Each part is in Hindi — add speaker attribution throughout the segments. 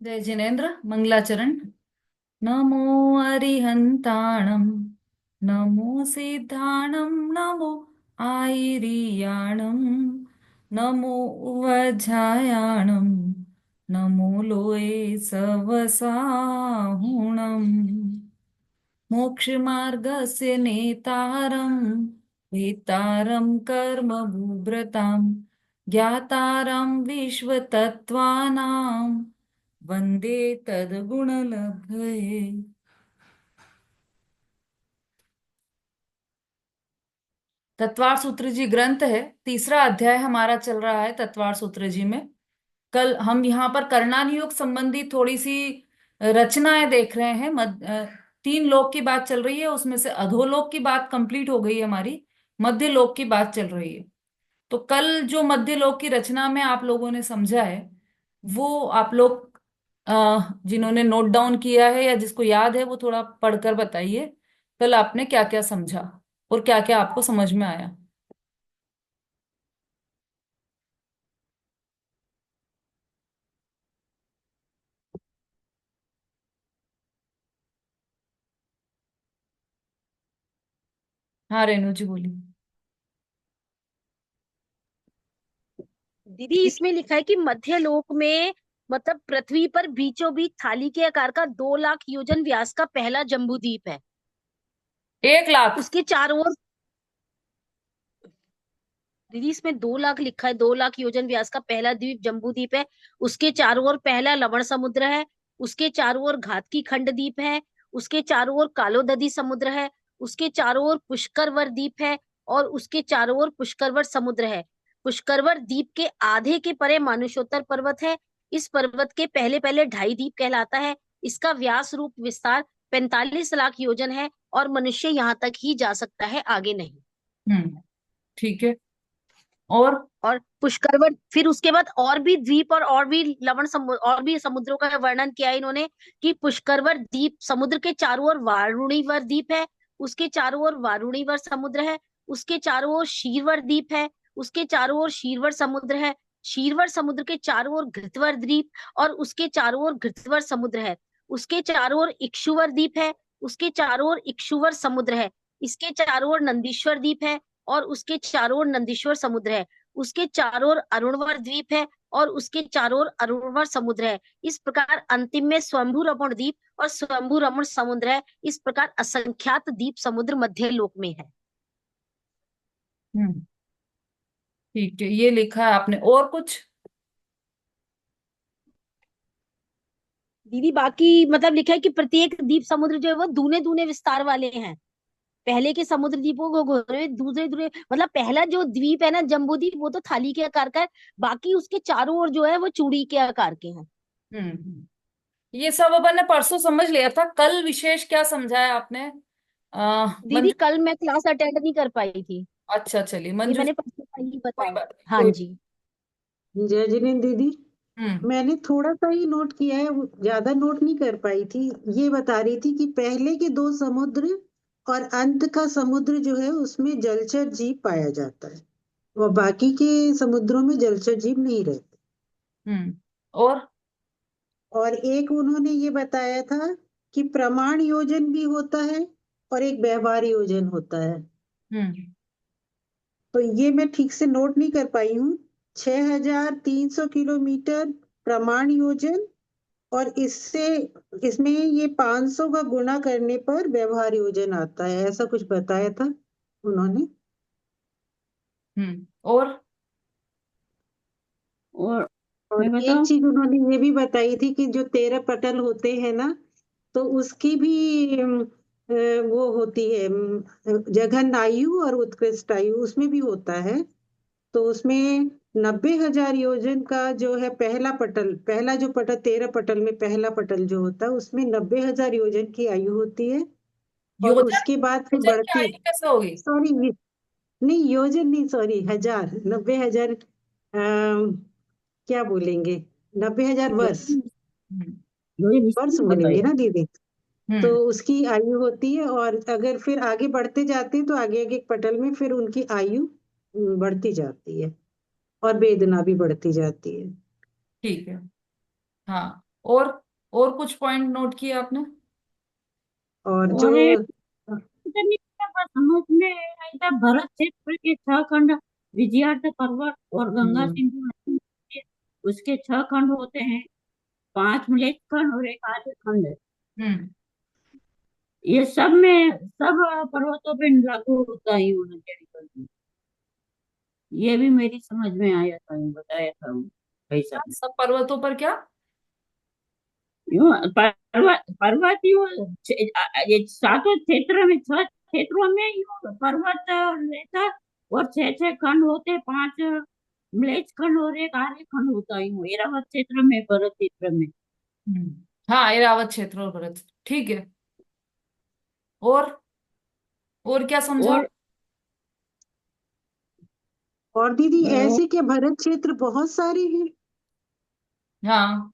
Speaker 1: जय जिनेन्द्र मंगलाचरण। नमो अरिहंताणं, नमो सिद्धाणं, नमो आयिरियाणं, नमो उवझायाणं, नमो लोये सवसाहुणम्। मोक्षमार्गस्य नेतारं, वेतारं कर्मभूभृतां, ज्ञातारं विश्वतत्त्वानां, वंदे तद्गुणलब्धये। तत्वार सूत्र जी ग्रंथ है, तीसरा अध्याय हमारा चल रहा है तत्वार सूत्र जी में। कल हम यहाँ पर करणानि योग संबंधी थोड़ी सी रचनाएं देख रहे हैं। तीन लोक की बात चल रही है, उसमें से अधोलोक की बात कंप्लीट हो गई है हमारी, मध्य लोक की बात चल रही है। तो कल जो मध्य लोक की रचना में आप लोगों ने समझा है, वो आप लोग जिन्होंने नोट डाउन किया है या जिसको याद है वो थोड़ा पढ़कर बताइए, कल आपने क्या क्या समझा और क्या क्या आपको समझ में आया। हाँ रेणु जी बोलिए।
Speaker 2: दीदी इसमें लिखा है कि मध्य लोक में मतलब पृथ्वी पर बीचों बीच थाली के आकार का 2 लाख योजन व्यास का पहला जम्बूद्वीप है।
Speaker 1: 1 लाख?
Speaker 2: उसके चारों ओर दीदी इसमें 2 लाख लिखा है, 2 लाख योजन व्यास का पहला द्वीप जम्बूद्वीप है। उसके चारों ओर पहला लवण समुद्र है। उसके चारों ओर घातकी खंड द्वीप है। उसके चारों ओर कालोदधी समुद्र है। उसके चारों ओर पुष्करवर द्वीप है। और उसके चारों ओर पुष्करवर समुद्र है। पुष्करवर द्वीप के आधे के परे मानुषोत्तर पर्वत है। इस पर्वत के पहले पहले ढाई द्वीप कहलाता है। इसका व्यास रूप विस्तार 45 लाख योजन है और मनुष्य यहाँ तक ही जा सकता है, आगे नहीं।
Speaker 1: ठीक है। और
Speaker 2: और पुष्करवर फिर उसके बाद और भी द्वीप और भी लवण और भी समुद्रों का वर्णन किया है इन्होंने कि पुष्करवर द्वीप समुद्र के चारों ओर वारुणीवर द्वीप है। उसके चारों ओर वारुणीवर समुद्र है। उसके चारों ओर शीरवर द्वीप है। उसके चारों ओर शीरवर समुद्र है। शीरवर समुद्र के चारों ओर घृतवर द्वीप और उसके चारों ओर घृतवर समुद्र है। उसके चारों ओर इक्षुवर द्वीप है। उसके चारों ओर इक्षुवर समुद्र है। इसके चारों ओर नंदीश्वर द्वीप है और उसके चारों ओर नंदीश्वर समुद्र है। उसके चारों ओर अरुणवर द्वीप है और उसके चारों ओर अरुणवर समुद्र है। इस प्रकार अंतिम में स्वयंभू रमण द्वीप और स्वयंभू रमण समुद्र है। इस प्रकार असंख्यात द्वीप समुद्र मध्य लोक में है।
Speaker 1: हम्म ठीक है, ये लिखा है आपने। और कुछ?
Speaker 2: दीदी बाकी मतलब लिखा है कि प्रत्येक द्वीप समुद्र जो है वो दूने दूने विस्तार वाले हैं। पहले के समुद्र द्वीपों को घोरे दूसरे दूसरे मतलब पहला जो द्वीप है ना जम्बू द्वीप, वो तो थाली के आकार का है। बाकी उसके चारों ओर जो है वो चूड़ी के आकार के हैं।
Speaker 1: ये सब अपन ने परसों समझ लिया था, कल विशेष क्या समझाया आपने?
Speaker 2: दीदी
Speaker 1: मंजू।
Speaker 2: कल मैं क्लास अटेंड नहीं कर पाई थी।
Speaker 1: अच्छा चलिए
Speaker 2: ये
Speaker 1: मंजू।
Speaker 2: मैंने परसों ही
Speaker 1: कोई
Speaker 2: बताया।
Speaker 1: बात नहीं,
Speaker 2: हाँ
Speaker 1: कोई।
Speaker 2: जी।
Speaker 3: जय जिनेन्द्र दीदी।
Speaker 1: हम्म
Speaker 3: मैंने थोड़ा सा ही नोट किया है, ज्यादा नोट नहीं कर पाई थी। ये बता रही थी कि पहले के दो समुद्र और अंत का समुद्र जो है उसमें जलचर जीव पाया जाता है और बाकी के समुद्रों में जलचर जीव नहीं रहते।
Speaker 1: हम्म और
Speaker 3: और एक उन्होंने ये बताया था कि प्रमाण योजन भी होता है और एक व्यवहार योजन होता है।
Speaker 1: हम्म
Speaker 3: तो ये मैं ठीक से नोट नहीं कर पाई हूँ। 6300 किलोमीटर प्रमाण योजन और इससे इसमें ये 500 का गुणा करने पर व्यवहार योजन आता है, ऐसा कुछ बताया था उन्होंने।
Speaker 1: और
Speaker 4: और
Speaker 3: और
Speaker 4: मैं
Speaker 3: एक
Speaker 4: बताऊं?
Speaker 3: चीज उन्होंने ये भी बताई थी कि जो 13 पटल होते हैं ना, तो उसकी भी वो होती है जघन आयु और उत्कृष्ट आयु उसमें भी होता है। तो उसमें 90,000 योजन का जो है पहला पटल, पहला जो पटल 13 पटल में पहला पटल जो होता है उसमें 90,000 योजन की आयु होती है। और
Speaker 1: योजन?
Speaker 3: उसके बाद फिर
Speaker 1: योजन की
Speaker 3: बढ़ती,
Speaker 1: आयु कैसे होगी?
Speaker 3: सॉरी नहीं योजन नहीं, सॉरी हजार, 90,000 क्या बोलेंगे, 90,000 वर्ष,
Speaker 1: हम्म
Speaker 4: मुझे
Speaker 3: वर्ष
Speaker 4: इसकी
Speaker 3: बोलेंगे
Speaker 4: बताइए।
Speaker 3: ना दीदी। तो
Speaker 1: हम्म
Speaker 3: उसकी आयु होती है और अगर फिर आगे बढ़ते जाते हैं तो आगे आगे पटल में फिर उनकी आयु बढ़ती जाती है और वेदना भी बढ़ती जाती है।
Speaker 1: ठीक है। हाँ, और और कुछ पॉइंट नोट किए आपने?
Speaker 3: और जो
Speaker 4: और एक नहीं था, बस समझ में आई था, भरत क्षेत्र के 6 खंड, विजयार्थ पर्वत और गंगा
Speaker 3: हम्म,
Speaker 4: सिंधु नदी के उसके 6 खंड होते हैं, 5 मलेच्छ खंड और एक आर्य खंड है।
Speaker 1: हम्म।
Speaker 4: ये सब में सब पर्वतों पे लागू होता है यूनियन। ये भी मेरी समझ में आया था, ये बताया था भाई साहब ने।
Speaker 1: सब पर्वतों पर क्या?
Speaker 4: यूं पर्वत पर्वत यूं ये 7 क्षेत्र में, 6 क्षेत्रों में यूं पर्वत रहता, और 6 6 खंड होते, 5 मलेच्छ खंड और एक आर्य खंड होता है यूं ऐरावत क्षेत्र में, भरत क्षेत्र में।
Speaker 1: हाँ, ऐरावत क्षेत्र और भरत, ठीक है। और क्या समझा?
Speaker 4: और
Speaker 3: और दीदी
Speaker 4: और
Speaker 3: ऐसे क्या भरत क्षेत्र बहुत सारे हैं?
Speaker 1: हाँ,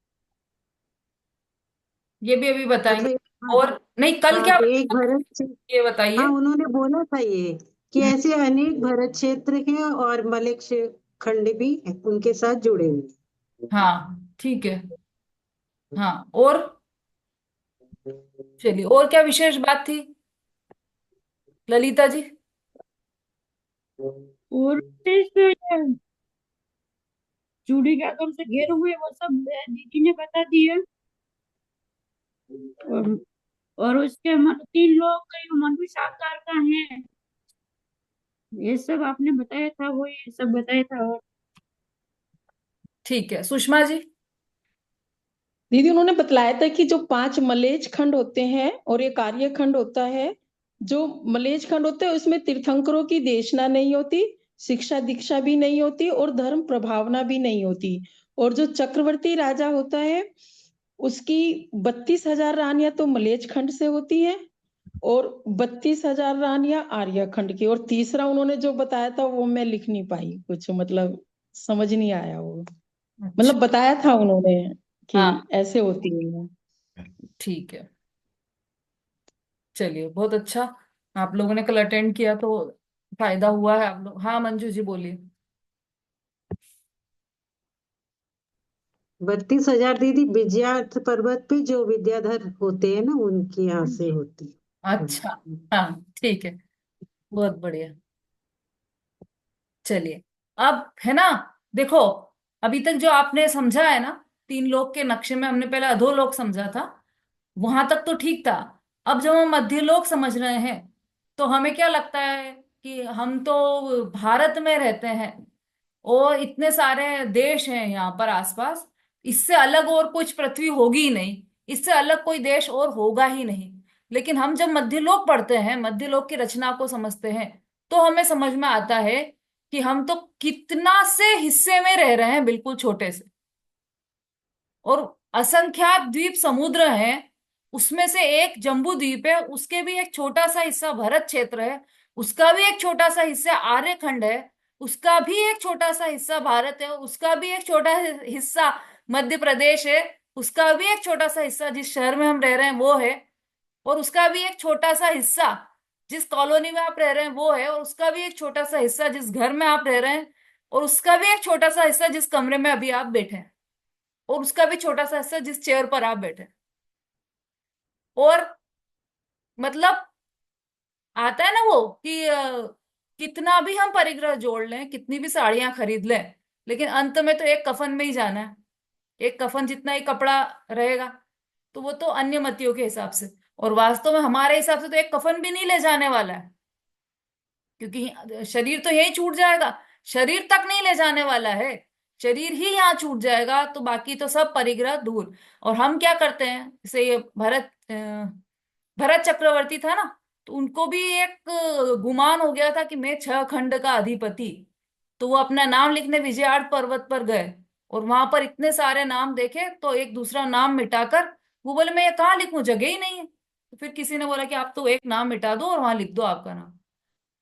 Speaker 1: ये भी अभी बताएंगे।
Speaker 3: मतलब
Speaker 1: और नहीं, कल
Speaker 3: हाँ,
Speaker 1: क्या
Speaker 3: एक
Speaker 1: बताया?
Speaker 3: भरत क्षेत्र,
Speaker 1: ये
Speaker 3: हाँ
Speaker 1: बताइए।
Speaker 3: उन्होंने बोला था ये कि
Speaker 1: हम्म,
Speaker 3: ऐसे अनेक भरत क्षेत्र हैं और मलेच्छ खंड भी उनके साथ जुड़े हुए
Speaker 1: हाँ, ठीक है। हाँ, और चलिए, और क्या विशेष बात थी ललिता जी?
Speaker 4: और इस चूड़ी के आगम से घेरे हुए वो सब दीदी ने बता दिया। और, और उसके 3 लोग कई मनुष्य आकार का है, ये सब आपने बताया था, वो ये सब बताया था। और
Speaker 1: ठीक है, सुषमा जी।
Speaker 5: दीदी उन्होंने बतलाया था कि जो 5 मलेच्छ खंड होते हैं और एक आर्य खंड होता है। जो मलेच्छ खंड होते हैं उसमें तीर्थंकरों की देशना नहीं होती, शिक्षा दीक्षा भी नहीं होती और धर्म प्रभावना भी नहीं होती। और जो चक्रवर्ती राजा होता है उसकी 32,000 रानियां तो मलेच्छ खंड से होती हैं और 32,000 रानियां आर्य खंड की। और तीसरा उन्होंने जो बताया था वो मैं लिख नहीं पाई, कुछ मतलब समझ नहीं आया वो।
Speaker 1: अच्छा।
Speaker 5: मतलब बताया था उन्होंने कि
Speaker 1: हाँ,
Speaker 5: ऐसे होती है।
Speaker 1: ठीक है। चलिए, बहुत अच्छा। आप लोगों ने कल अटेंड किया तो फायदा हुआ है आप लोग। हाँ, मंजू जी बोलिए।
Speaker 3: 32,000 दीदी विजयार्थ पर्वत पे जो विद्याधर होते हैं ना उनके यहाँ से होती है।
Speaker 1: अच्छा। हाँ, ठीक है, बहुत बढ़िया। चलिए, अब है ना, देखो, अभी तक जो आपने समझा है ना, 3 लोक के नक्शे में हमने पहले अधोलोक समझा था, वहां तक तो ठीक था। अब जब हम मध्यलोक समझ रहे हैं, तो हमें क्या लगता है कि हम तो भारत में रहते हैं और इतने सारे देश हैं यहाँ पर आसपास, इससे अलग और कुछ पृथ्वी होगी ही नहीं, इससे अलग कोई देश और होगा ही नहीं। लेकिन हम जब मध्यलोक पढ़ते हैं, मध्यलोक की रचना को समझते हैं, तो हमें समझ में आता है कि हम तो कितना से हिस्से में रह रहे हैं, बिल्कुल छोटे से। और असंख्यात द्वीप समुद्र हैं, उसमें से एक जम्बू द्वीप है, उसके भी एक छोटा सा हिस्सा भरत क्षेत्र है, उसका भी एक छोटा सा हिस्सा आर्यखंड है, उसका भी एक छोटा सा हिस्सा भारत है, उसका भी एक छोटा हिस्सा मध्य प्रदेश है, उसका भी एक छोटा सा हिस्सा जिस शहर में हम रह रहे हैं वो है, और उसका भी एक छोटा सा हिस्सा जिस कॉलोनी में आप रह रहे हैं वो है, और उसका भी एक छोटा सा हिस्सा जिस घर में आप रह रहे हैं, और उसका भी एक छोटा सा हिस्सा जिस कमरे में अभी आप बैठे हैं, और उसका भी छोटा सा हिस्सा जिस चेयर पर आप बैठे हैं। और मतलब आता है ना वो कि कितना भी हम परिग्रह जोड़ लें, कितनी भी साड़ियां खरीद लें, लेकिन अंत में तो एक कफन में ही जाना है। एक कफन जितना ही कपड़ा रहेगा, तो वो तो अन्य मतियों के हिसाब से, और वास्तव में हमारे हिसाब से तो एक कफन भी नहीं ले जाने वाला है, क्योंकि शरीर तो यही छूट जाएगा, शरीर तक नहीं ले जाने वाला है, शरीर ही यहाँ छूट जाएगा, तो बाकी तो सब परिग्रह दूर। और हम क्या करते हैं, जैसे ये भरत चक्रवर्ती था ना, तो उनको भी एक गुमान हो गया था कि मैं 6 खंड का अधिपति। तो वो अपना नाम लिखने विजयार्थ पर्वत पर गए, और वहां पर इतने सारे नाम देखे, तो एक दूसरा नाम मिटाकर वो बोले मैं ये कहाँ लिखूं, जगह ही नहीं है। तो फिर किसी ने बोला कि आप तो एक नाम मिटा दो और वहां लिख दो आपका नाम।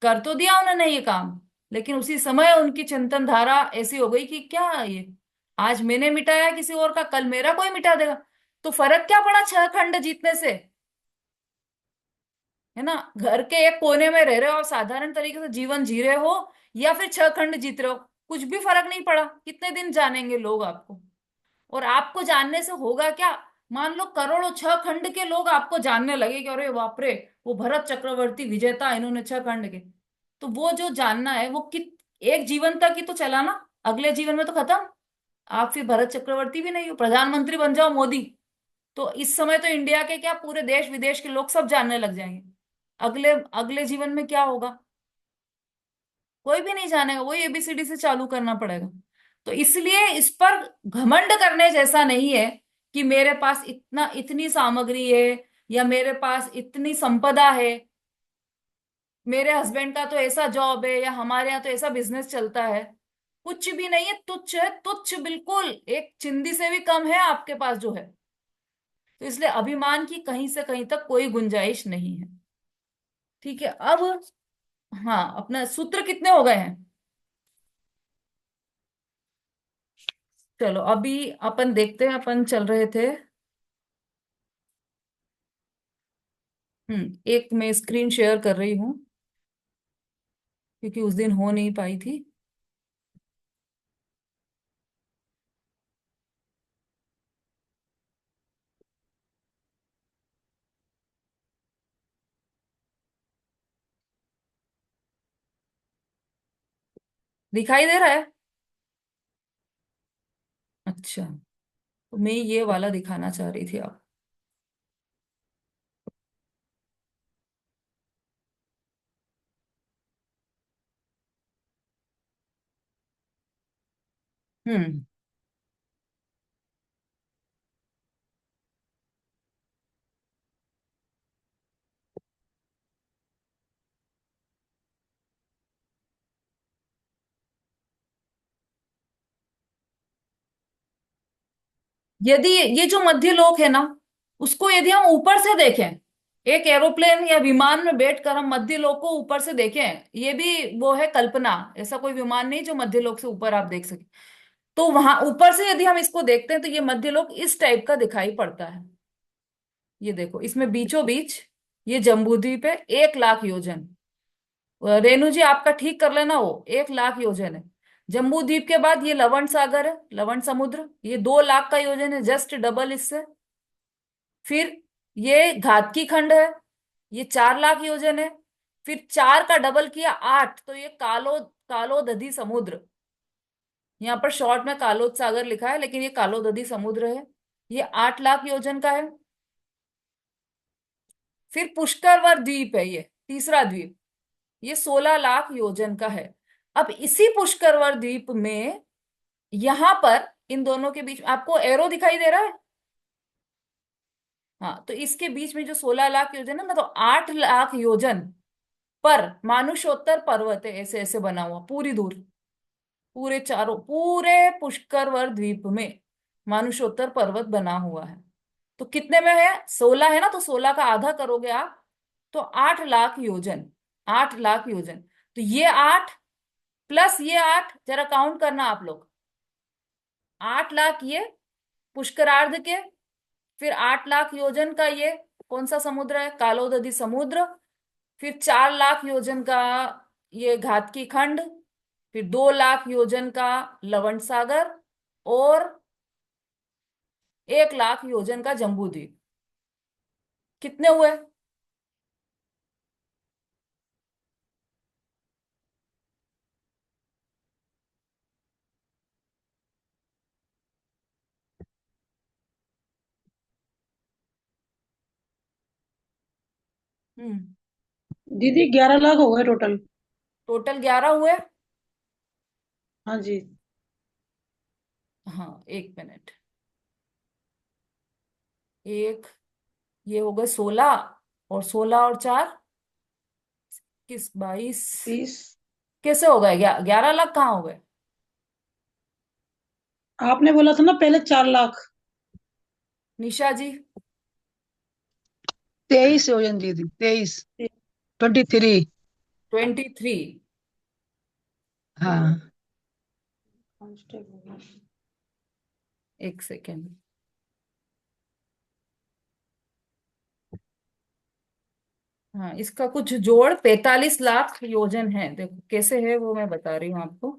Speaker 1: कर तो दिया उन्होंने ये काम, लेकिन उसी समय उनकी चिंतन धारा ऐसी हो गई कि क्या ये, आज मैंने मिटाया किसी और का, कल मेरा कोई मिटा देगा, तो फर्क क्या पड़ा 6 खंड जीतने से? है ना, घर के एक कोने में रह रहे हो और साधारण तरीके से जीवन जी रहे हो, या फिर 6 खंड जीत रहे हो, कुछ भी फर्क नहीं पड़ा, कितने दिन जानेंगे लोग आपको। और आपको जानने से होगा क्या? मान लो करोड़ों 6 खंड के लोग आपको जानने लगे कि अरे बाप रे, वो भरत चक्रवर्ती विजेता, इन्होंने 6 खंड के। तो वो जो जानना है वो कित एक जीवन तक ही तो चला ना, अगले जीवन में तो खत्म। आप फिर भरत चक्रवर्ती भी नहीं हो, प्रधानमंत्री बन जाओ मोदी, तो इस समय तो इंडिया के क्या पूरे देश विदेश के लोग सब जानने लग जाएंगे। अगले अगले जीवन में क्या होगा? कोई भी नहीं जानेगा, वही एबीसीडी से चालू करना पड़ेगा। तो इसलिए इस पर घमंड करने जैसा नहीं है कि मेरे पास इतना इतनी सामग्री है या मेरे पास इतनी संपदा है, मेरे हस्बैंड का तो ऐसा जॉब है या हमारे यहाँ तो ऐसा बिजनेस चलता है। कुछ भी नहीं है, तुच्छ है, तुच्छ बिल्कुल, एक चिंदी से भी कम है आपके पास जो है। तो इसलिए अभिमान की कहीं से कहीं तक कोई गुंजाइश नहीं है। ठीक है, अब हाँ, अपना सूत्र कितने हो गए हैं? चलो अभी अपन देखते हैं, अपन चल रहे थे। एक मैं स्क्रीन शेयर कर रही हूँ क्योंकि उस दिन हो नहीं पाई थी। दिखाई दे रहा है? अच्छा, तो मैं ये वाला दिखाना चाह रही थी आप। हम्म यदि ये जो मध्य लोक है ना, उसको यदि हम ऊपर से देखें, एक एरोप्लेन या विमान में बैठकर हम मध्य लोक को ऊपर से देखें, ये भी वो है कल्पना, ऐसा कोई विमान नहीं जो मध्य लोक से ऊपर आप देख सके। तो वहां ऊपर से यदि हम इसको देखते हैं तो ये मध्य लोक इस टाइप का दिखाई पड़ता है। ये देखो, इसमें बीचों बीच ये जम्बूद्वीप है, 1 लाख योजन। रेणु जी आपका ठीक कर लेना, वो 1 लाख योजन है। जम्बू द्वीप के बाद ये लवण सागर है, लवण समुद्र, ये 2 लाख का योजन है, जस्ट डबल इससे। फिर ये घातकी खंड है, ये 4 लाख योजन है। फिर 4 का डबल किया 8, तो ये कालोदधी समुद्र, यहाँ पर शॉर्ट में कालोद सागर लिखा है लेकिन ये कालोदधी समुद्र है, ये 8 लाख योजन का है। फिर पुष्करवर द्वीप है, ये तीसरा द्वीप, ये 16 लाख योजन का है। अब इसी पुष्करवर द्वीप में यहां पर इन दोनों के बीच आपको एरो दिखाई दे रहा है? हाँ, तो इसके बीच में जो 16 लाख योजन है ना, तो 8 लाख योजन पर मानुषोत्तर पर्वत है, ऐसे ऐसे बना हुआ पूरी दूर, पूरे चारों, पूरे पुष्करवर द्वीप में मानुषोत्तर पर्वत बना हुआ है। तो कितने में है? 16 है ना, तो 16 का आधा करोगे आप तो 8 लाख योजन। 8 लाख योजन, तो ये 8 प्लस ये 8, जरा काउंट करना आप लोग। 8 लाख ये पुष्करार्ध के, फिर 8 लाख योजन का ये कौन सा समुद्र है? कालोदधी समुद्र। फिर 4 लाख योजन का ये घातकी खंड, फिर 2 लाख योजन का लवण सागर, और 1 लाख योजन का जम्बू द्वीप। कितने हुए? हम्म
Speaker 6: दीदी 11 लाख हो गए टोटल।
Speaker 1: टोटल 11 हुए।
Speaker 6: हाँ जी।
Speaker 1: हाँ, 1 मिनट। एक, ये हो गए 16, और 16 और 4 किस 22।
Speaker 6: 30।
Speaker 1: कैसे हो गए? 11 लाख कहाँ हो गए?
Speaker 6: आपने बोला था ना पहले 4 लाख।
Speaker 1: निशा जी?
Speaker 7: 23 योजन दीदी, 23, 23।
Speaker 1: 23।
Speaker 7: हाँ।
Speaker 1: एक सेकेंड। हाँ, इसका कुछ जोड़ 45 लाख योजन है। देखो कैसे है वो मैं बता रही हूँ आपको।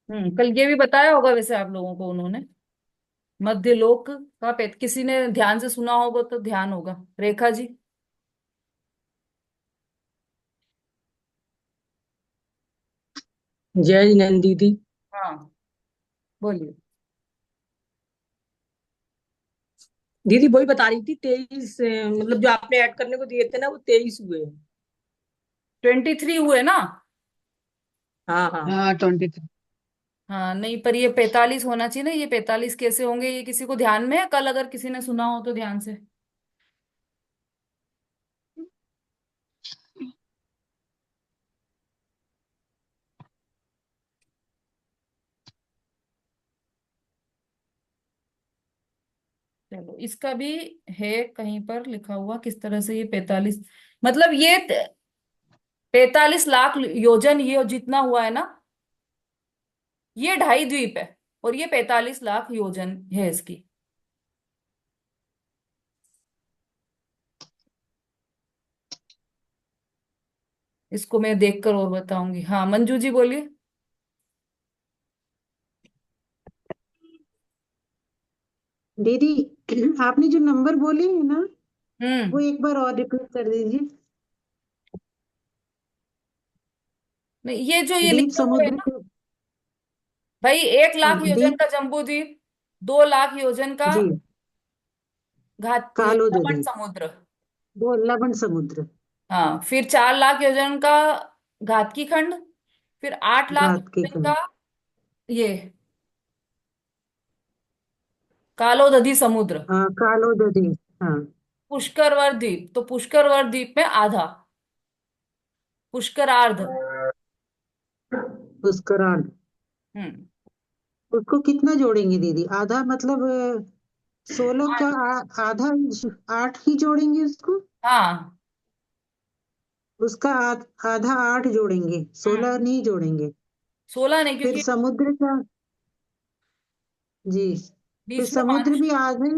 Speaker 1: कल ये भी बताया होगा वैसे आप लोगों को उन्होंने। मध्यलोक का किसी ने ध्यान से सुना होगा तो ध्यान होगा। रेखा जी।
Speaker 8: जय जिनेन्द्र दीदी।
Speaker 1: हाँ, बोलिए।
Speaker 8: दीदी वही बता रही थी 23, मतलब जो आपने ऐड करने को दिए थे ना वो 23 हुए हैं।
Speaker 1: 23 हुए ना?
Speaker 8: हाँ हाँ।
Speaker 7: हाँ 23।
Speaker 1: हाँ, नहीं पर ये 45 होना चाहिए ना। ये 45 कैसे होंगे? ये किसी को ध्यान में है? कल अगर किसी ने सुना हो तो ध्यान से। चलो, इसका भी है कहीं पर लिखा हुआ किस तरह से ये 45, मतलब ये 45 लाख योजन ये जितना हुआ है ना, ये 2.5 द्वीप है। और ये 45 लाख योजन है इसकी। इसको मैं देखकर और बताऊंगी। हाँ, मंजू जी बोलिए।
Speaker 3: दीदी आपने जो नंबर बोले है ना, वो
Speaker 1: हम्म।
Speaker 3: एक बार और रिपीट कर दीजिए।
Speaker 1: नहीं, ये जो ये
Speaker 3: द्वीप
Speaker 1: लिखे हुए है
Speaker 3: समुद्र
Speaker 1: ना
Speaker 3: के।
Speaker 1: भाई, 1 लाख
Speaker 3: हाँ
Speaker 1: योजन
Speaker 3: द्वीप।
Speaker 1: का जम्बू द्वीप, 2 लाख योजन का
Speaker 3: जी।
Speaker 1: घात
Speaker 3: कालो दो
Speaker 1: लवण
Speaker 3: द्वीप।
Speaker 1: समुद्र।
Speaker 3: वो लवण समुद्र।
Speaker 1: हाँ, फिर 4 लाख योजन का घातकी खंड। फिर 8 लाख
Speaker 3: घात के
Speaker 1: योजन
Speaker 3: खंड।
Speaker 1: का ये कालोदधी समुद्र।
Speaker 3: हाँ कालो दो द्वीप। हाँ।
Speaker 1: पुष्करवर द्वीप, तो पुष्करवर द्वीप में आधा, पुष्करार्ध।
Speaker 3: पुष्कराल।
Speaker 1: हम्म।
Speaker 3: उसको कितना जोड़ेंगे दीदी? आधा मतलब 16 का आधा, 8 ही जोड़ेंगे उसको।
Speaker 1: हाँ।
Speaker 3: उसका आधा 8 जोड़ेंगे, 16 नहीं जोड़ेंगे।
Speaker 1: 16 नहीं,
Speaker 3: फिर
Speaker 1: क्योंकि
Speaker 3: समुद्र का। जी। फिर
Speaker 1: बीच में
Speaker 3: समुद्र
Speaker 1: मानुष।
Speaker 3: भी आधा ही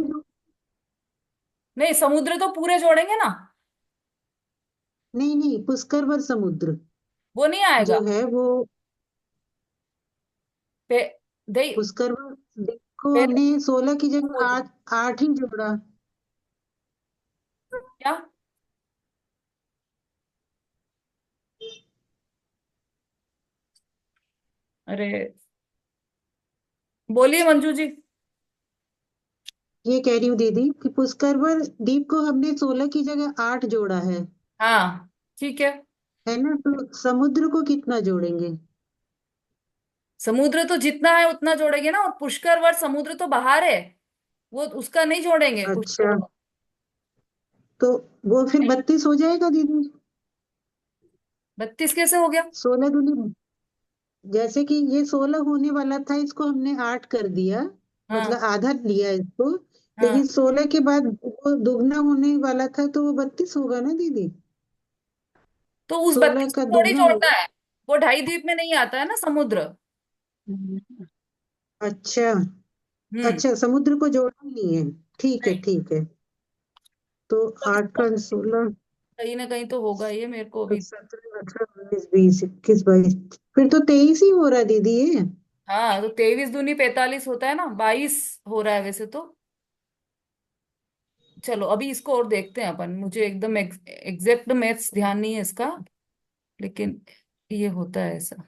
Speaker 1: नहीं, समुद्र तो पूरे जोड़ेंगे ना।
Speaker 3: नहीं नहीं, पुष्करवर समुद्र
Speaker 1: वो नहीं आएगा।
Speaker 3: जो है वो।
Speaker 1: पे दे
Speaker 3: पुष्करवर देखो,
Speaker 1: पहले
Speaker 3: हमने 16 की जगह
Speaker 1: समुद्र
Speaker 3: 8 ही जोड़ा।
Speaker 1: क्या? अरे, बोलिए मंजू जी।
Speaker 3: ये कह रही हूँ दीदी कि पुष्करवर द्वीप को हमने 16 की जगह 8 जोड़ा
Speaker 1: हाँ, ठीक है।
Speaker 3: है ना? तो समुद्र को कितना जोड़ेंगे?
Speaker 1: समुद्र तो जितना है उतना जोड़ेंगे ना। और पुष्करवर समुद्र तो बाहर है, वो उसका नहीं जोड़ेंगे
Speaker 3: अच्छा,
Speaker 1: पुष्करवर।
Speaker 3: तो वो फिर 32 हो जाएगा दीदी।
Speaker 1: 32 कैसे हो गया?
Speaker 3: 16 दूनी, जैसे कि ये 16 होने वाला था, इसको हमने 8 कर दिया,
Speaker 1: हाँ।
Speaker 3: मतलब आधा लिया इसको। लेकिन
Speaker 1: हाँ,
Speaker 3: 16 के बाद वो दुगना होने वाला था, तो वो 32 होगा ना दीदी?
Speaker 1: तो उस
Speaker 3: 16
Speaker 1: 32 को
Speaker 3: का
Speaker 1: थोड़ी
Speaker 3: दुगना
Speaker 1: जोड़ना
Speaker 3: होगा।
Speaker 1: है। वो 2.5 द्वीप में नहीं आता है ना समुद्र।
Speaker 3: अच्छा।
Speaker 1: हम्म।
Speaker 3: अच्छा, समुद्र को जोड़ना नहीं है। ठीक है
Speaker 1: नहीं,
Speaker 3: ठीक है। तो
Speaker 1: तो
Speaker 3: 8 का 16,
Speaker 1: कहीं ना कहीं तो होगा ये, मेरे को
Speaker 3: तो
Speaker 1: अभी।
Speaker 3: 17, 18, 19, 20, 21, 22, फिर तो 23 ही हो रहा है दीदी ये।
Speaker 1: हाँ, तो 23 दूनी 45 होता है ना, 22 हो रहा है वैसे तो। चलो, अभी इसको और देखते हैं अपन। मुझे एकदम एग्जैक्ट मैथ्स ध्यान नहीं है इसका, लेकिन ये होता है ऐसा।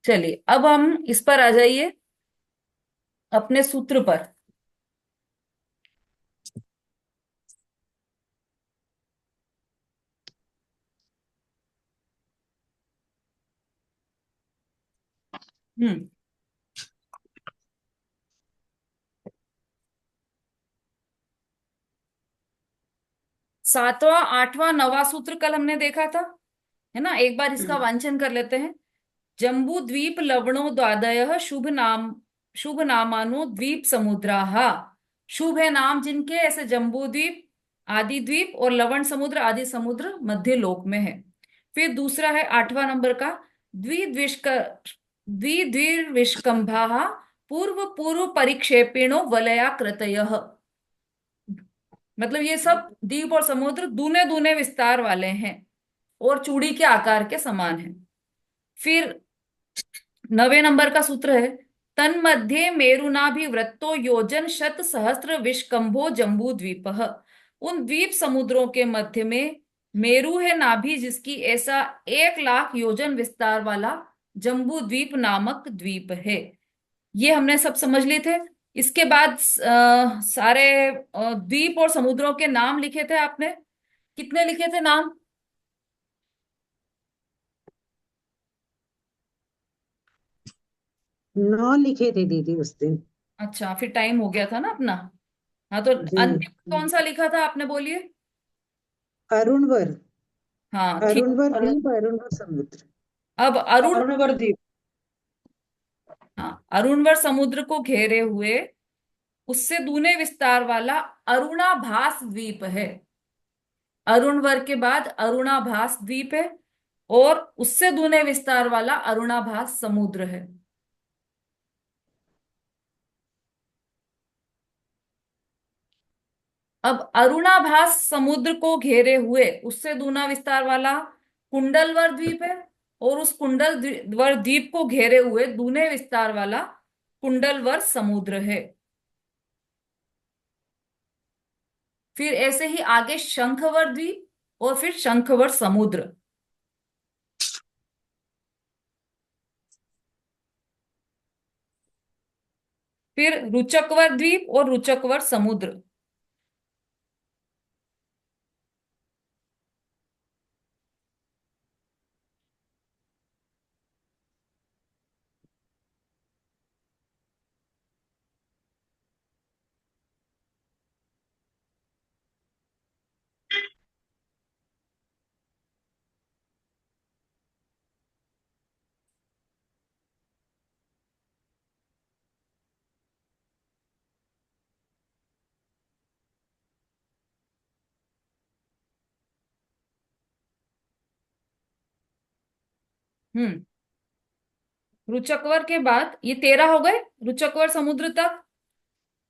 Speaker 1: चलिए, अब हम इस पर आ जाइए, अपने सूत्र पर। हम्म। 7वां 8वां 9वां सूत्र कल हमने देखा था, है ना? एक बार इसका वांचन कर लेते हैं। जम्बू द्वीप लवणो द्वादय शुभ नामानो द्वीप समुद्राः। शुभ है नाम जिनके, ऐसे जम्बू द्वीप, आदि द्वीप और लवण समुद्र आदि समुद्र मध्य लोक में है। फिर दूसरा है 8वां नंबर का, द्विद्विष्क द्विद्विर्विष्कंभा पूर्व पूर्व परिक्षेपिणो वलयाकृतयः। मतलब ये सब द्वीप और समुद्र दूने दूने विस्तार वाले हैं और चूड़ी के आकार के समान हैं। फिर 9वें नंबर का सूत्र है, तन्मध्ये मेरुनाभिवृत्तो योजन शत सहस्त्र विष्कंभो जम्बू द्वीप। उन द्वीप समुद्रों के मध्य में मेरु है नाभि, जिसकी ऐसा 1 लाख योजन विस्तार वाला जम्बू द्वीप नामक द्वीप है। ये हमने सब समझ लिए थे। इसके बाद सारे द्वीप और समुद्रों के नाम लिखे थे आपने। कितने लिखे थे नाम?
Speaker 3: 9 लिखे थे दीदी उस दिन।
Speaker 1: अच्छा, फिर टाइम हो गया था ना अपना। हाँ, तो
Speaker 3: जी।
Speaker 1: अंतिम कौन सा लिखा था आपने, बोलिए।
Speaker 3: अरुणवर।
Speaker 1: हाँ, ठीक।
Speaker 3: अरुणवर द्वीप, अरुणवर समुद्र।
Speaker 1: अब अरुण,
Speaker 6: अरुणवर द्वीप।
Speaker 1: हाँ, अरुणवर समुद्र को घेरे हुए उससे दूने विस्तार वाला अरुणाभास द्वीप है। अरुणवर के बाद अरुणाभास द्वीप है और उससे दूने विस्तार वाला अरुणाभास समुद्र है। अब अरुणाभास समुद्र को घेरे हुए उससे दूना विस्तार वाला कुंडलवर द्वीप है और उस कुंडलवर द्वीप को घेरे हुए दूने विस्तार वाला कुंडलवर समुद्र है। फिर ऐसे ही आगे शंखवर द्वीप और फिर शंखवर समुद्र। फिर रुचकवर द्वीप और रुचकवर समुद्र। हम्म। रुचकवर के बाद ये 13 हो गए, रुचकवर समुद्र तक।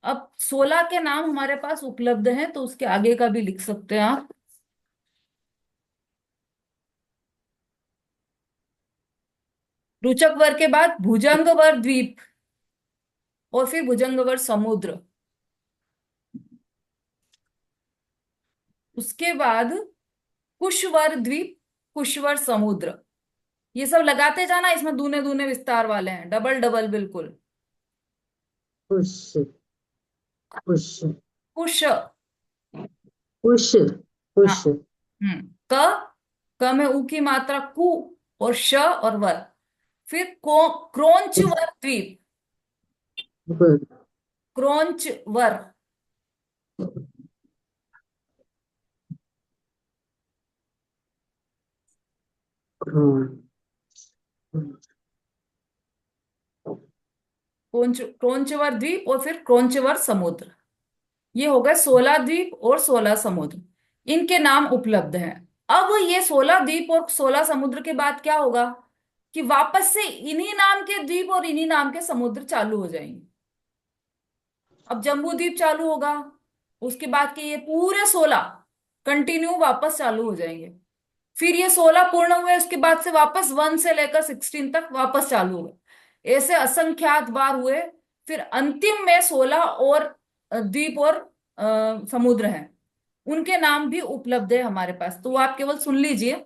Speaker 1: अब 16 के नाम हमारे पास उपलब्ध हैं, तो उसके आगे का भी लिख सकते हैं आप। रुचकवर के बाद भुजंगवर द्वीप और फिर भुजंगवर समुद्र। उसके बाद कुशवर द्वीप, कुशवर समुद्र। ये सब लगाते जाना, इसमें दूने दूने विस्तार वाले हैं, डबल डबल बिल्कुल।
Speaker 3: कुश। कुश।
Speaker 1: कुश।
Speaker 3: कुश।
Speaker 1: हाँ।
Speaker 3: कुश।
Speaker 1: क में ऊ की मात्रा कु और श और वर। फिर क्रोंचवर द्वीप,
Speaker 3: वर।
Speaker 1: क्रोंचवर।
Speaker 3: हाँ।
Speaker 1: क्रोंचवर द्वीप और फिर क्रोंचवर समुद्र। ये हो गए 16 द्वीप और 16 समुद्र। इनके नाम उपलब्ध हैं। अब ये 16 द्वीप और 16 समुद्र के बाद क्या होगा कि वापस से इन्हीं नाम के द्वीप और इन्हीं नाम के समुद्र चालू हो जाएंगे। अब जम्बू द्वीप चालू होगा, उसके बाद के ये पूरे 16 कंटिन्यू वापस चालू हो जाएंगे। फिर ये 16 पूर्ण हुए, उसके बाद से वापस 1 से लेकर 16 तक वापस चालू हुए। ऐसे असंख्यात बार हुए। फिर अंतिम में 16 और द्वीप और समुद्र हैं। उनके नाम भी उपलब्ध है हमारे पास, तो वो आप केवल सुन लीजिए।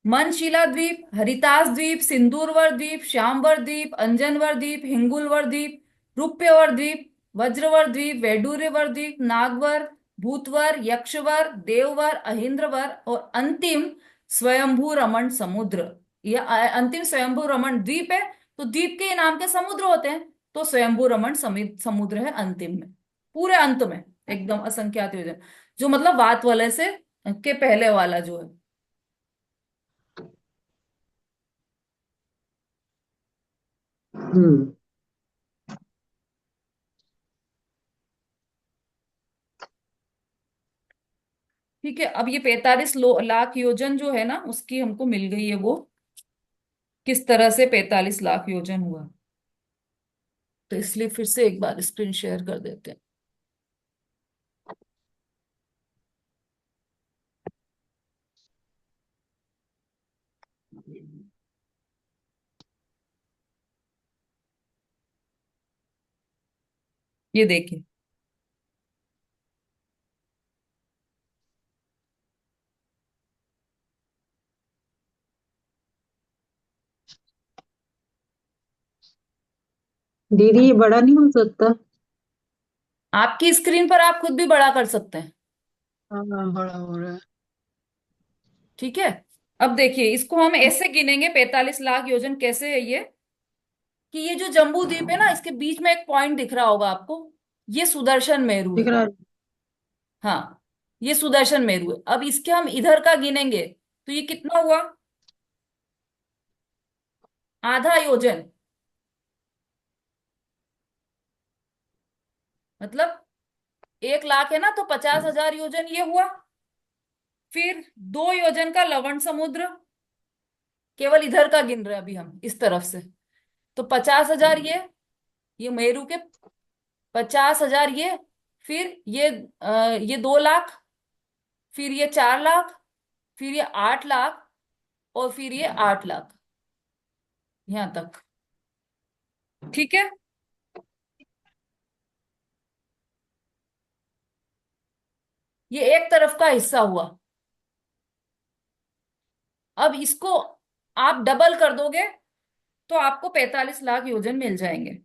Speaker 1: मनशिला द्वीप, हरितास द्वीप, सिंदूरवर द्वीप, श्यामवर द्वीप, अंजनवर द्वीप, हिंगुलवर द्वीप, रूप्यवर द्वीप, वज्रवर द्वीप, वैडूर्यवर द्वीप, नागवर, भूतवर, यक्षवर, देववर, अहिंद्रवर और अंतिम स्वयंभू रमण समुद्र। यह अंतिम स्वयंभू रमण द्वीप है, तो द्वीप के नाम के समुद्र होते हैं, तो स्वयंभू रमण समुद्र है अंतिम में, पूरे अंत में एकदम असंख्यात योजन, जो मतलब वात वाले से के पहले वाला जो है।
Speaker 3: हम्म।
Speaker 1: ठीक है। अब ये 45 लाख योजन जो है ना, उसकी हमको मिल गई है वो, किस तरह से 45 लाख योजन हुआ। तो इसलिए फिर से एक बार स्क्रीन शेयर कर देते हैं। ये देखिए,
Speaker 3: दीदी ये बड़ा नहीं हो सकता?
Speaker 1: आपकी स्क्रीन पर आप खुद भी बड़ा कर सकते हैं।
Speaker 6: हाँ बड़ा हो रहा है।
Speaker 1: ठीक है, अब देखिए, इसको हम ऐसे गिनेंगे, 45 लाख योजन कैसे है ये, कि ये जो जम्बू द्वीप है ना, इसके बीच में एक पॉइंट दिख रहा होगा आपको, ये सुदर्शन मेरू
Speaker 6: दिख
Speaker 1: है।
Speaker 6: रहा है।
Speaker 1: हाँ, ये सुदर्शन मेरू है। अब इसके हम इधर का गिनेंगे, तो ये कितना हुआ? आधा योजन, मतलब 1 लाख है ना, तो 50,000 योजन ये हुआ। फिर 2 योजन का लवण समुद्र, केवल इधर का गिन रहे हैं अभी हम, इस तरफ से, तो 50,000 ये मेरू के 50,000 ये, फिर ये 2 लाख, फिर ये 4 लाख, फिर ये 8 लाख, और फिर ये 8 लाख, यहां तक। ठीक है, ये एक तरफ का हिस्सा हुआ। अब इसको आप डबल कर दोगे, तो आपको 45 लाख योजन मिल जाएंगे।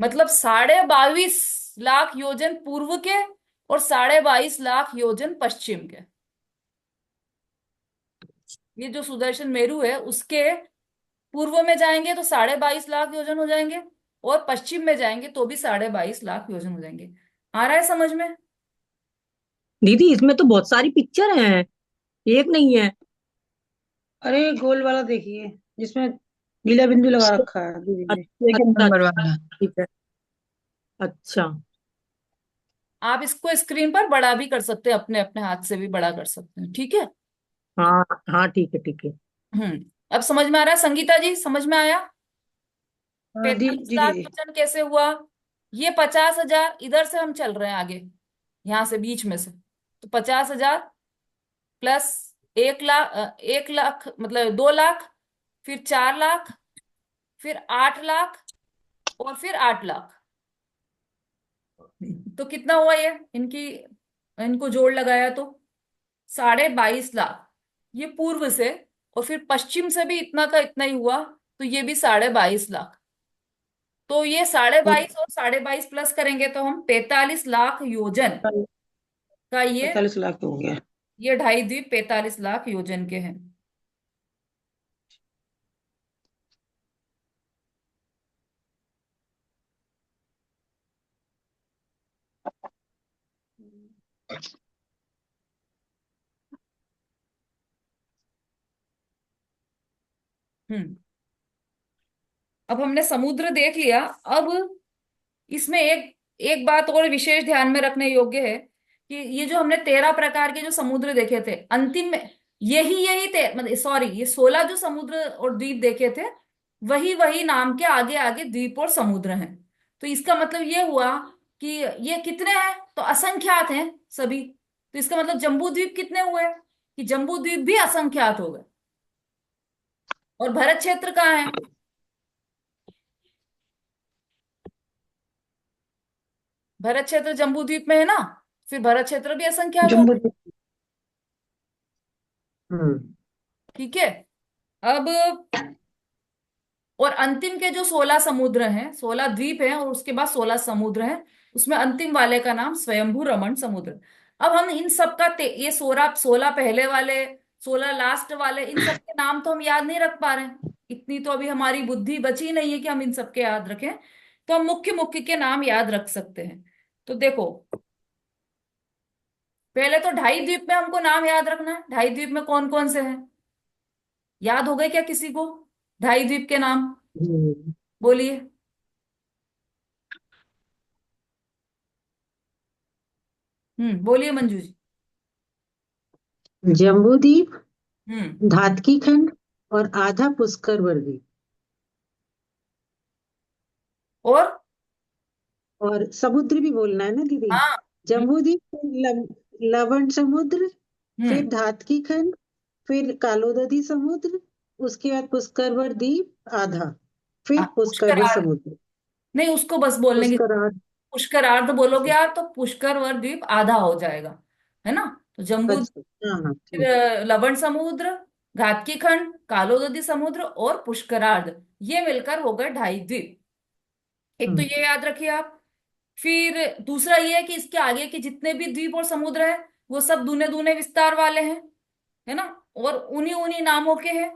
Speaker 1: मतलब 22.5 लाख योजन पूर्व के, और 22.5 लाख योजन पश्चिम के। ये जो सुदर्शन मेरू है, उसके पूर्व में जाएंगे तो 22.5 लाख योजन हो जाएंगे, और पश्चिम में जाएंगे तो भी 22.5 लाख योजन हो जाएंगे। आ रहा है समझ में?
Speaker 8: दीदी इसमें तो बहुत सारी पिक्चर हैं, एक नहीं है।
Speaker 6: अरे गोल वाला देखिए, जिसमें नीला बिंदु लगा रखा है दीदी ने।
Speaker 8: अच्छा
Speaker 7: सेकंड
Speaker 8: अच्छा
Speaker 7: नंबर
Speaker 8: अच्छा,
Speaker 7: वाला।
Speaker 8: ठीक है। अच्छा।
Speaker 1: आप इसको स्क्रीन पर बड़ा भी कर सकते हैं, अपने अपने हाथ से भी बड़ा कर सकते हैं। ठीक है।
Speaker 8: हाँ हाँ, ठीक है ठीक है।
Speaker 1: अब समझ में आ रहा है? संगीता जी, समझ में आया?
Speaker 6: हाँ दी
Speaker 1: 45 लाख
Speaker 6: दीदी।
Speaker 1: वचन कैसे हुआ? ये 50,000 इधर से हम चल रहे हैं आगे, यहां से बीच में से, तो 50,000 प्लस 1 लाख, 1 लाख मतलब 2 लाख, फिर 4 लाख, फिर 8 लाख, और फिर 8 लाख। तो कितना हुआ ये, इनको जोड़ लगाया तो 22.5 लाख, ये पूर्व से। और फिर पश्चिम से भी इतना का इतना ही हुआ, तो ये भी 22.5 लाख। तो ये 22.5 और 22.5 प्लस करेंगे तो हम 45 लाख योजन का,
Speaker 6: 45 लाख हो गया।
Speaker 1: ये ढाई द्वीप 45 लाख योजन के हैं। हम्म अब हमने समुद्र देख लिया। अब इसमें एक एक बात और विशेष ध्यान में रखने योग्य है, कि ये जो हमने 13 प्रकार के जो समुद्र देखे थे, अंतिम में यही यही थे, मतलब सॉरी, ये 16 जो समुद्र और द्वीप देखे थे, वही वही नाम के आगे आगे द्वीप और समुद्र हैं। तो इसका मतलब ये हुआ कि ये कितने हैं, तो असंख्यात हैं सभी। तो इसका मतलब जम्बू द्वीप कितने हुए, कि जम्बू द्वीप भी असंख्यात हो गए। और भरत क्षेत्र कहाँ है? भरत क्षेत्र जम्बू द्वीप में है ना, फिर भरत क्षेत्र भी असंख्यात हो
Speaker 6: जम्बू।
Speaker 1: गए।
Speaker 3: हम्म।
Speaker 1: ठीक है। अब और अंतिम के जो 16 समुद्र हैं, 16 द्वीप हैं, और उसके बाद 16 समुद्र हैं, उसमें अंतिम वाले का नाम स्वयंभू रमण समुद्र। अब हम इन सब का ये 16 पहले वाले, 16 लास्ट वाले, इन सब के नाम तो हम याद नहीं रख पा रहे हैं। इतनी तो अभी हमारी बुद्धि बची नहीं है कि हम इन सब के याद रखें। तो हम मुख्य मुख्य के नाम याद रख सकते हैं। तो देखो, पहले तो ढाई द्वीप में हमको नाम याद रखना है। ढाई द्वीप में कौन कौन से हैं, याद हो गए क्या किसी को ढाई द्वीप के नाम?
Speaker 8: हम्म,
Speaker 1: बोलिए। बोलिए मंजू जी।
Speaker 3: जम्बूद्वीप,
Speaker 1: हम्म
Speaker 3: धातकी खंड, और आधा पुष्कर द्वीप।
Speaker 1: और
Speaker 3: और समुद्र भी बोलना है ना दीदी?
Speaker 1: हाँ। हम्म
Speaker 3: जम्बूद्वीप, लवण समुद्र, फिर
Speaker 1: हम्म
Speaker 3: धातकी खंड, फिर कालोदधी समुद्र, उसके बाद पुष्करवर द्वीप आधा, फिर पुष्करवर
Speaker 1: पुष्करार्ध
Speaker 3: समुद्र।
Speaker 1: नहीं, उसको बस बोलने की,
Speaker 3: पुष्करार्ध।
Speaker 1: पुष्करार्ध बोलोगे आप तो पुष्करवर द्वीप आधा हो जाएगा, है ना। तो जम्बू,
Speaker 3: अच्छा, हाँ हाँ
Speaker 1: फिर
Speaker 3: ठीक।
Speaker 1: लवण समुद्र, घाटकी खंड, कालोदधी समुद्र और पुष्करार्ध, ये मिलकर हो गए 2.5 द्वीप। एक तो
Speaker 3: हम्म,
Speaker 1: ये याद रखिए आप। फिर दूसरा ये है कि इसके आगे के जितने भी द्वीप और समुद्र है वो सब दूने दूने विस्तार वाले हैं, है ना, और उन्हीं उन्हीं नामों के हैं।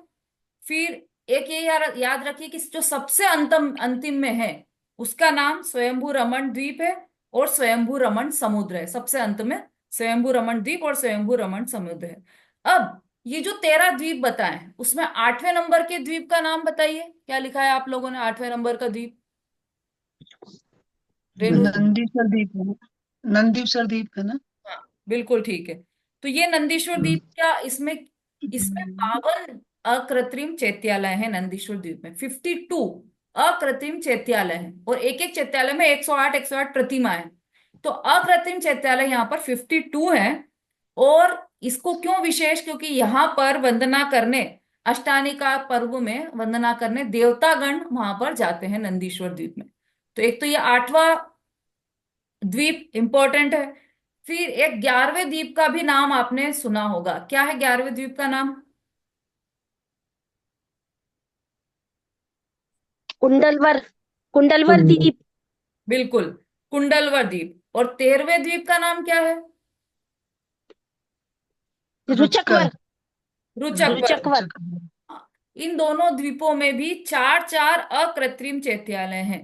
Speaker 1: फिर एक ये याद रखिए कि जो सबसे अंतिम अंतिम में है उसका नाम स्वयंभू रमण द्वीप है और स्वयंभू रमण समुद्र है। सबसे अंत में स्वयंभू रमण द्वीप और स्वयंभू रमण समुद्र है। अब ये जो 13 द्वीप बताए हैं उसमें 8वें नंबर के द्वीप का नाम बताइए, क्या लिखा है आप लोगों ने 8वें नंबर का द्वीप? रेणु जी।
Speaker 7: नंदीश्वर द्वीप है ना, नंदीश्वर द्वीप है ना।
Speaker 1: हाँ, बिल्कुल ठीक है। तो ये नंदीश्वर
Speaker 7: हम्म,
Speaker 1: द्वीप, क्या इसमें इसमें 52 अकृत्रिम चैत्यालय हैं नंदीश्वर द्वीप में। 52 अकृत्रिम चैत्यालय हैं और एक एक चैत्यालय में 108 108 प्रतिमा है। तो अकृत्रिम चैत्यालय यहाँ पर 52 है। और इसको क्यों विशेष, क्योंकि यहाँ पर वंदना करने, अष्टानिका पर्व में वंदना करने देवतागण वहां पर जाते हैं नंदीश्वर द्वीप में। तो एक तो ये 8वां द्वीप इंपॉर्टेंट है। फिर एक 11वें द्वीप का भी नाम आपने सुना होगा, क्या है 11वें द्वीप का नाम?
Speaker 2: कुंडलवर, कुंडलवर
Speaker 3: कुंडल।
Speaker 2: द्वीप।
Speaker 1: बिल्कुल, कुंडलवर द्वीप। और 13वें द्वीप का नाम क्या है?
Speaker 7: रुचकर।
Speaker 2: रुचकवर,
Speaker 1: रुचकवर।
Speaker 2: रुचकवर।
Speaker 1: हाँ, इन दोनों द्वीपों में भी 4 4 अकृत्रिम चैत्यालय हैं,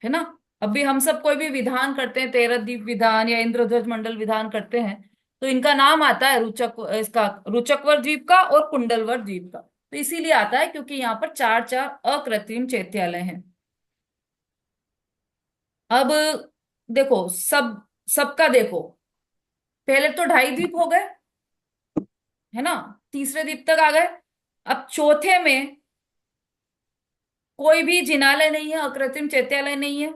Speaker 1: है ना। अभी हम सब कोई भी विधान करते हैं, 13 द्वीप विधान या इंद्रध्वज मंडल विधान करते हैं, तो इनका नाम आता है रुचक, इसका रुचकवर द्वीप का और कुंडलवर द्वीप का। तो इसीलिए आता है क्योंकि यहाँ पर 4 4 अकृत्रिम चैत्यालय हैं। अब देखो, सबका देखो, पहले तो 2.5 द्वीप हो गए, है ना, तीसरे द्वीप तक आ गए। अब चौथे में कोई भी जिनालय नहीं है, अकृत्रिम चैत्यालय नहीं है।